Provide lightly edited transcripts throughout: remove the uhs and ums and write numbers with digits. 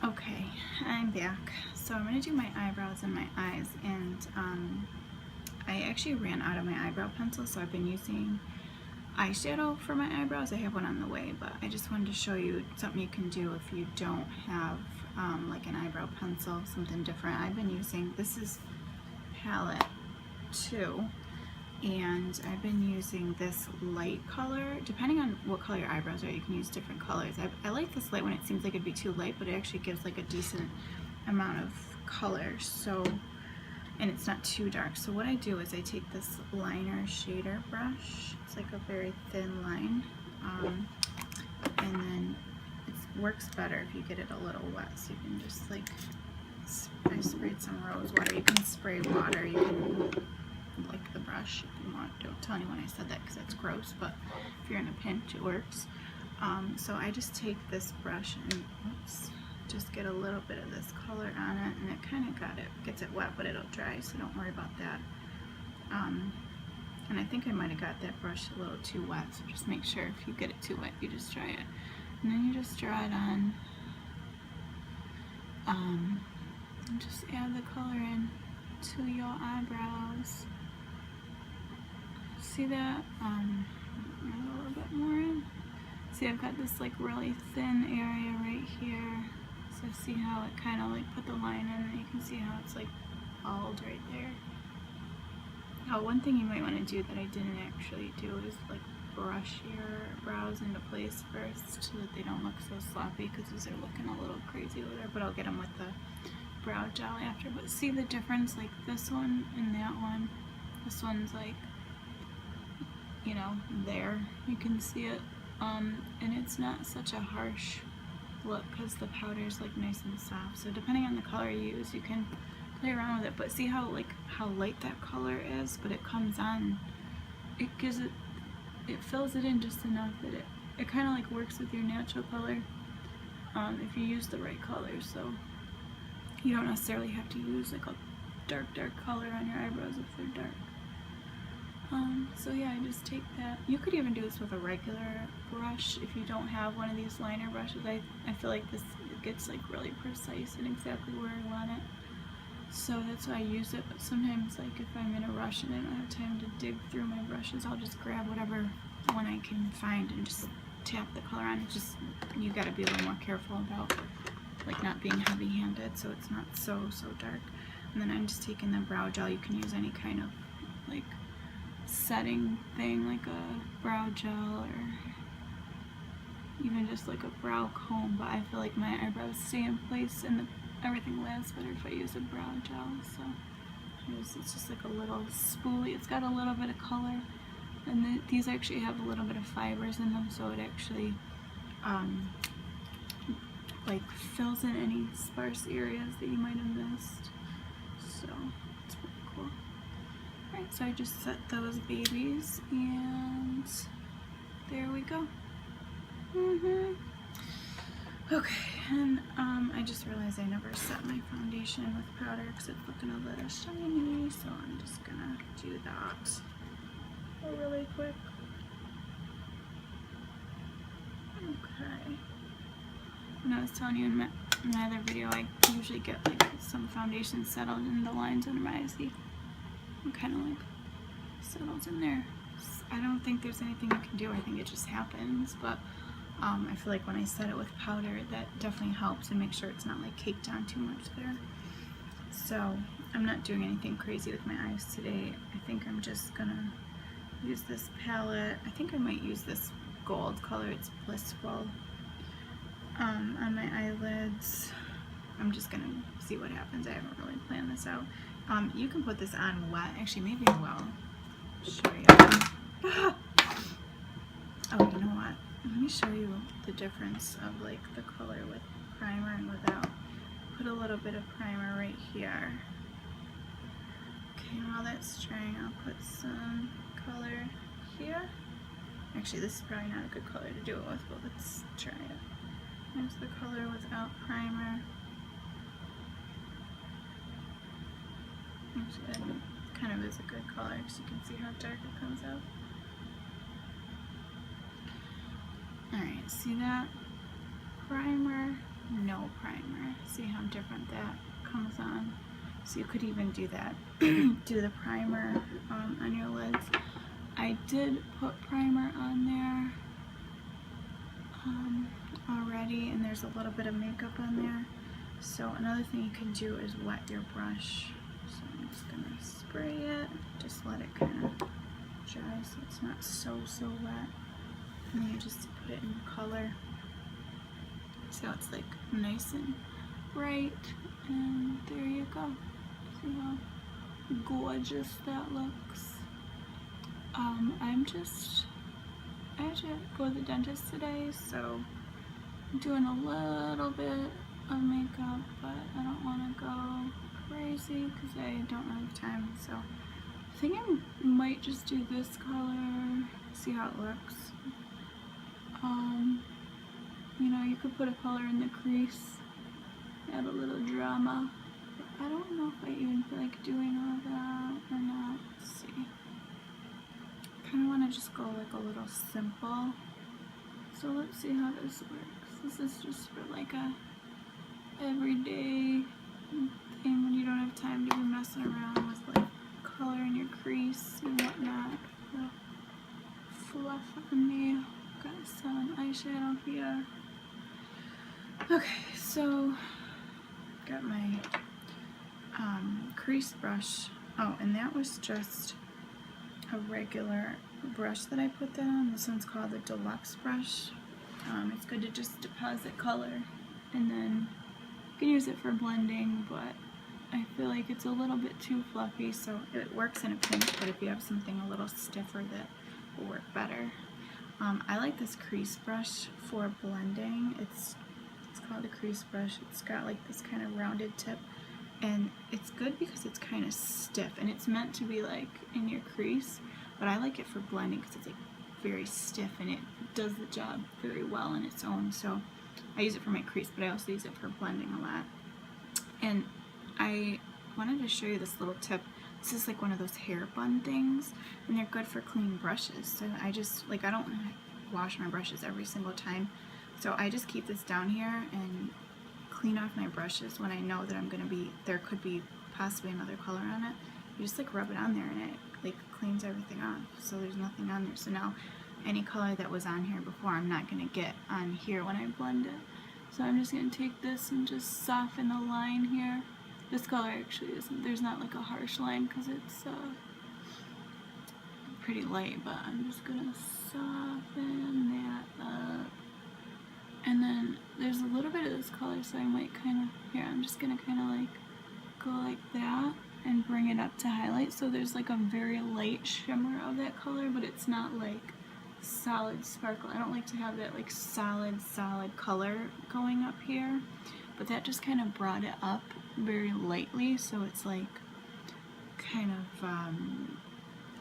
Okay, I'm back. So I'm going to do my eyebrows and my eyes, and I actually ran out of my eyebrow pencil, so I've been using eyeshadow for my eyebrows. I have one on the way, but I just wanted to show you something you can do if you don't have like an eyebrow pencil, something different. I've been using, this is palette 2, and I've been using this light color. Depending on what color your eyebrows are, you can use different colors. I like this light when it seems like it'd be too light, but it actually gives like a decent amount of color, so, and it's not too dark. So what I do is I take this liner shader brush, it's like a very thin line, and then it works better if you get it a little wet, so you can just like, I sprayed some rose water, you can spray water, you can like the brush if you want. Don't tell anyone I said that because that's gross, but if you're in a pinch it works. So I just take this brush and just get a little bit of this color on it, and it kind of gets it wet, but it'll dry, so don't worry about that. And I think I might have got that brush a little too wet, so just make sure if you get it too wet, you just dry it. And then you just draw it on, and just add the color in to your eyebrows. See that? Add a little bit more in. See, I've got this like really thin area right here. So see how it kind of like put the line in, and you can see how it's like bald right there. Oh, one thing you might want to do that I didn't actually do is like brush your brows into place first so that they don't look so sloppy, because these are looking a little crazy over there, but I'll get them with the brow gel after. But see the difference, like this one and that one? This one's like, you know, there, you can see it, and it's not such a harsh look because the powder is like nice and soft. So depending on the color you use, you can play around with it. But see how light that color is, but it comes on, it gives it, it fills it in just enough that it kind of like works with your natural color if you use the right color. So you don't necessarily have to use like a dark color on your eyebrows if they're dark. So yeah, I just take that. You could even do this with a regular brush if you don't have one of these liner brushes. I feel like this gets like really precise and exactly where I want it. So that's why I use it. But sometimes, like if I'm in a rush and I don't have time to dig through my brushes, I'll just grab whatever one I can find and just tap the color on. It's just, you gotta be a little more careful about like not being heavy-handed so it's not so dark. And then I'm just taking the brow gel. You can use any kind of like setting thing, like a brow gel or even just like a brow comb, but I feel like my eyebrows stay in place and everything lasts better if I use a brow gel. So it's just like a little spoolie. It's got a little bit of color, and these actually have a little bit of fibers in them, so it actually like fills in any sparse areas that you might have missed. So it's pretty cool. Alright, so I just set those babies, and there we go. Okay, and I just realized I never set my foundation with powder because it's looking a little shiny, so I'm just gonna do that really quick. Okay. And I was telling you in my other video, I usually get like some foundation settled in the lines under my eyes. See? It kind of like settles in there. I don't think there's anything you can do. I think it just happens, but I feel like when I set it with powder, that definitely helps and make sure it's not like caked on too much there. So I'm not doing anything crazy with my eyes today. I think I'm just gonna use this palette. I think I might use this gold color. It's Blissful. On my eyelids. I'm just gonna see what happens. I haven't really planned this out. You can put this on wet. Actually, maybe I will show you. Ah! Oh, you know what? Let me show you the difference of like the color with primer and without. Put a little bit of primer right here. Okay, while that's drying, I'll put some color here. Actually, this is probably not a good color to do it with, but let's try it. There's the color without primer. Actually, it kind of is a good color because you can see how dark it comes out. Alright, see that? Primer, no primer. different that comes on. So you could even do that. Do the primer on your lids. I did put primer on there already, and there's a little bit of makeup on there. So another thing you can do is wet your brush. So I'm just gonna spray it, just let it kind of dry so it's not so wet. And then you just put it in color. So it's like nice and bright, and there you go. See how gorgeous that looks. I had to go to the dentist today, so I'm doing a little bit of makeup, but I don't want to go crazy because I don't have time. So I think I might just do this color, see how it looks. You know, you could put a color in the crease, add a little drama. But I don't know if I even feel like doing all that or not. Let's see. I kind of want to just go like a little simple. So let's see how this works. This is just for like a everyday thing when you don't have time to be messing around with like color in your crease and whatnot. So fluff on me. Got some eyeshadow here. Okay, so got my crease brush. Oh, and that was just a regular brush that I put that on. This one's called the Deluxe brush. It's good to just deposit color, and then you can use it for blending, but I feel like it's a little bit too fluffy, so it works in a pinch, but if you have something a little stiffer, that will work better. I like this crease brush for blending. It's called a crease brush. It's got like this kind of rounded tip, and it's good because it's kind of stiff, and it's meant to be like in your crease, but I like it for blending because it's like very stiff and it does the job very well on its own. So I use it for my crease, but I also use it for blending a lot. And I wanted to show you this little tip. This is like one of those hair bun things, and they're good for cleaning brushes. So I just, like, I don't wash my brushes every single time, so I just keep this down here and clean off my brushes when I know that I'm gonna be, there could be possibly another color on it. You just like rub it on there and it like cleans everything off, so there's nothing on there. So now any color that was on here before, I'm not gonna get on here when I blend it. So I'm just gonna take this and just soften the line here. This color actually isn't, there's not like a harsh line because it's pretty light, but I'm just gonna soften that up. And then there's a little bit of this color, so I might kind of, here, I'm just gonna kind of like go like that and bring it up to highlight. So there's like a very light shimmer of that color, but it's not like solid sparkle. I don't like to have that like solid color going up here, but that just kind of brought it up very lightly, so it's like kind of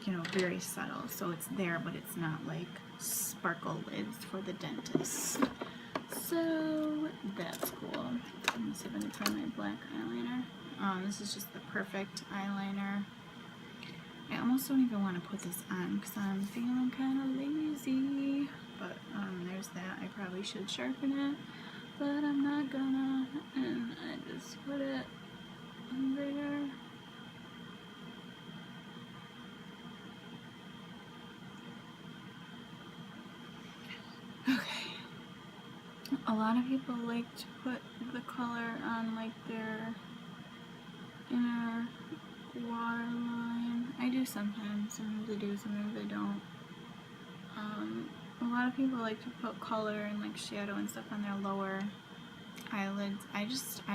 you know, very subtle, so it's there, but it's not like sparkle lids for the dentist. So that's cool. Let me see if I can try my black eyeliner. This is just the perfect eyeliner. I almost don't even want to put this on because I'm feeling kind of lazy, but there's that. I probably should sharpen it, but I'm not gonna, and I just put it there. Okay. A lot of people like to put the color on like their inner waterline. I do sometimes. Sometimes I do, sometimes I don't. A lot of people like to put color and like shadow and stuff on their lower eyelids. I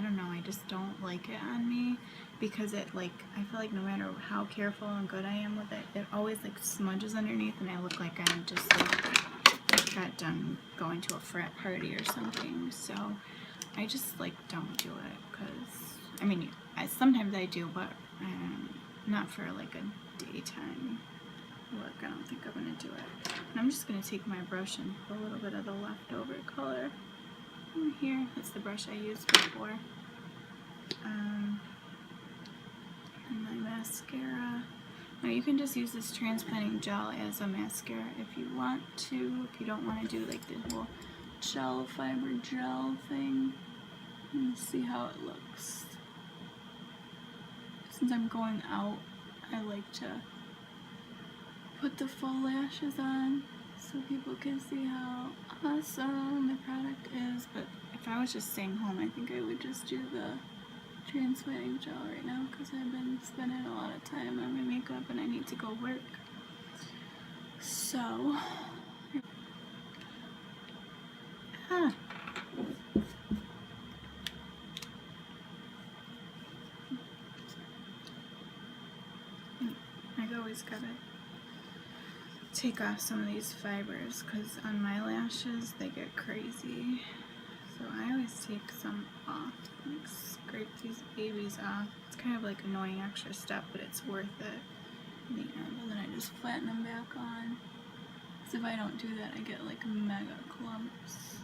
don't know, I just don't like it on me because it, like, I feel like no matter how careful and good I am with it, it always like smudges underneath and I look like I'm just like got done going to a frat party or something. So I just like don't do it because, I mean, sometimes I do, but not for like a daytime look. I don't think I'm gonna do it. And I'm just gonna take my brush and put a little bit of the leftover color in here. That's the brush I used before. And my mascara. Now you can just use this transplanting gel as a mascara if you want to. If you don't want to do like the whole gel fiber gel thing. Let me see. see how it looks. Since I'm going out, I like to put the full lashes on so people can see how awesome the product is. But if I was just staying home, I think I would just do the transmitting gel right now because I've been spending a lot of time on my makeup and I need to go work. So, I always gotta take off some of these fibers because on my lashes they get crazy. So I always take some off, like scrape these babies off. It's kind of like an annoying extra step, but it's worth it in the end. And then I just flatten them back on. Because if I don't do that, I get like mega clumps.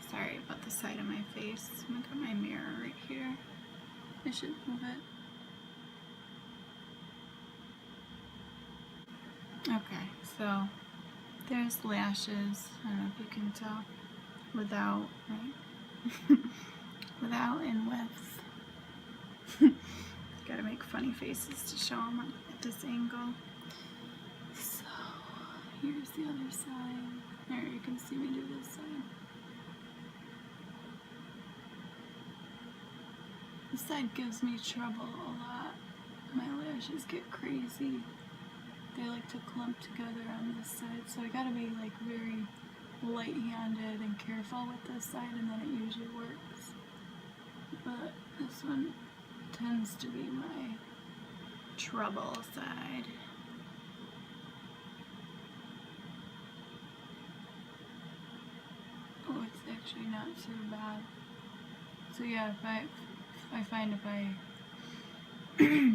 Sorry about the side of my face. Look at my mirror right here. I should move it. Okay, so there's lashes. I don't know if you can tell. Without, right? Without and with. Gotta make funny faces to show them at this angle. So, here's the other side. There, you can see me do this side. This side gives me trouble a lot. My lashes get crazy. They like to clump together on this side, so I gotta be like very light-handed and careful with this side, and then it usually works. But this one tends to be my trouble side. Oh, it's actually not too bad. So yeah, I find if I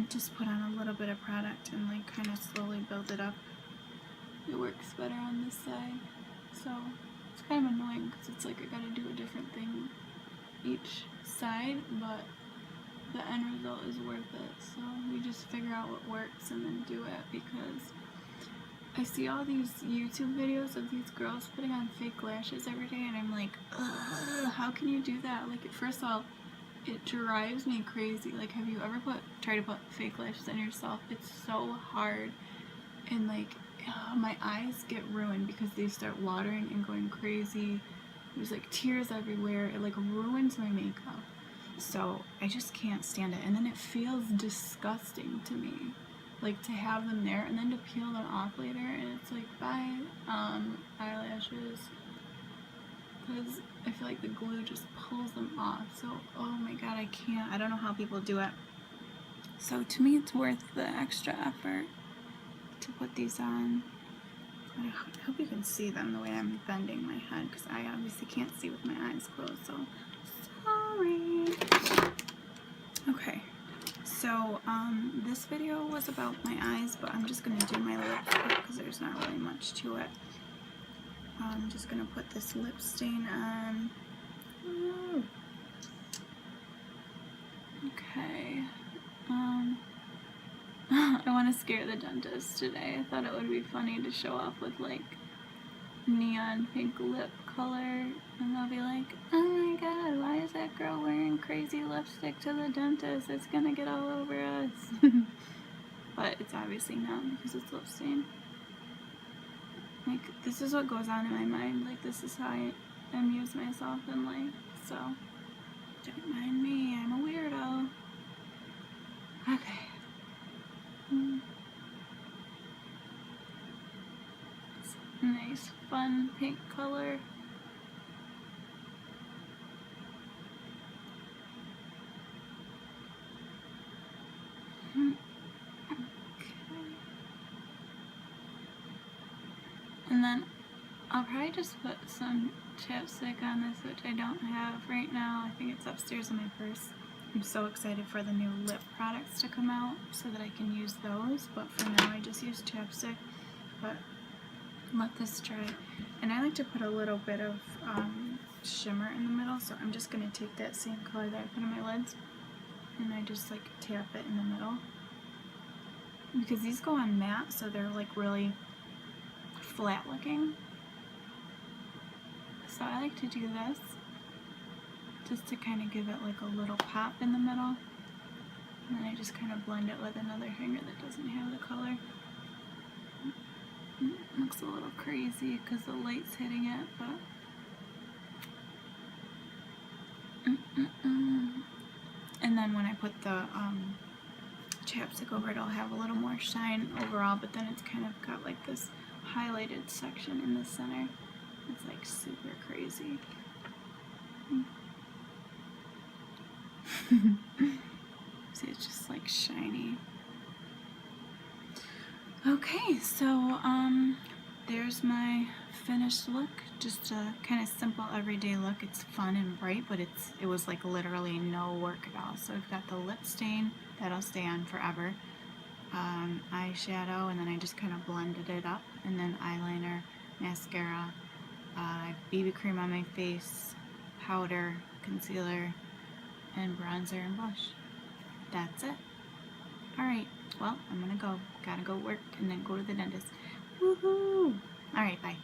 just put on a little bit of product and like kind of slowly build it up, it works better on this side. So it's kind of annoying because it's like I gotta do a different thing each side, but the end result is worth it. So we just figure out what works and then do it, because I see all these YouTube videos of these girls putting on fake lashes every day, and I'm like, ugh, how can you do that? Like, first of all, it drives me crazy. Like, have you ever tried to put fake lashes on yourself? It's so hard, and like, my eyes get ruined because they start watering and going crazy. There's like tears everywhere. It like ruins my makeup. So I just can't stand it. And then it feels disgusting to me, like to have them there and then to peel them off later, and it's like, bye, eyelashes, because I feel like the glue just pulls them off. So, oh my god, I can't. I don't know how people do it. So to me, it's worth the extra effort to put these on. I hope you can see them the way I'm bending my head, because I obviously can't see with my eyes closed, so sorry. Okay, so this video was about my eyes, but I'm just going to do my lips because there's not really much to it. I'm just going to put this lip stain on. Ooh. Okay. I want to scare the dentist today. I thought it would be funny to show off with like neon pink lip color, and they'll be like, oh my god, why is that girl wearing crazy lipstick to the dentist? It's gonna get all over us. But it's obviously not, because it's lip stain. Like, this is what goes on in my mind. Like, this is how I amuse myself in life. So don't mind me, I'm a weirdo. Okay. It's a nice, fun pink color. And then I'll probably just put some chapstick on this, which I don't have right now. I think it's upstairs in my purse. I'm so excited for the new lip products to come out so that I can use those, but for now I just use chapstick. But let this dry. And I like to put a little bit of shimmer in the middle, so I'm just going to take that same color that I put on my lids and I just like tap it in the middle. Because these go on matte, so they're like really flat looking. So I like to do this. just to kind of give it like a little pop in the middle. And then I just kind of blend it with another finger that doesn't have the color. It looks a little crazy because the light's hitting it, but and then when I put the chapstick over it, I'll have a little more shine overall, but then it's kind of got like this highlighted section in the center. It's like super crazy. See, it's just like shiny. Okay, so there's my finished look. Just a kind of simple everyday look. It's fun and bright, but it was like literally no work at all. So I've got the lip stain that'll stay on forever, eyeshadow, and then I just kind of blended it up, and then eyeliner, mascara, BB cream on my face, powder, concealer, and bronzer and blush. That's it. Alright, well, I'm gonna go. Gotta go work and then go to the dentist. Woohoo! Alright, bye.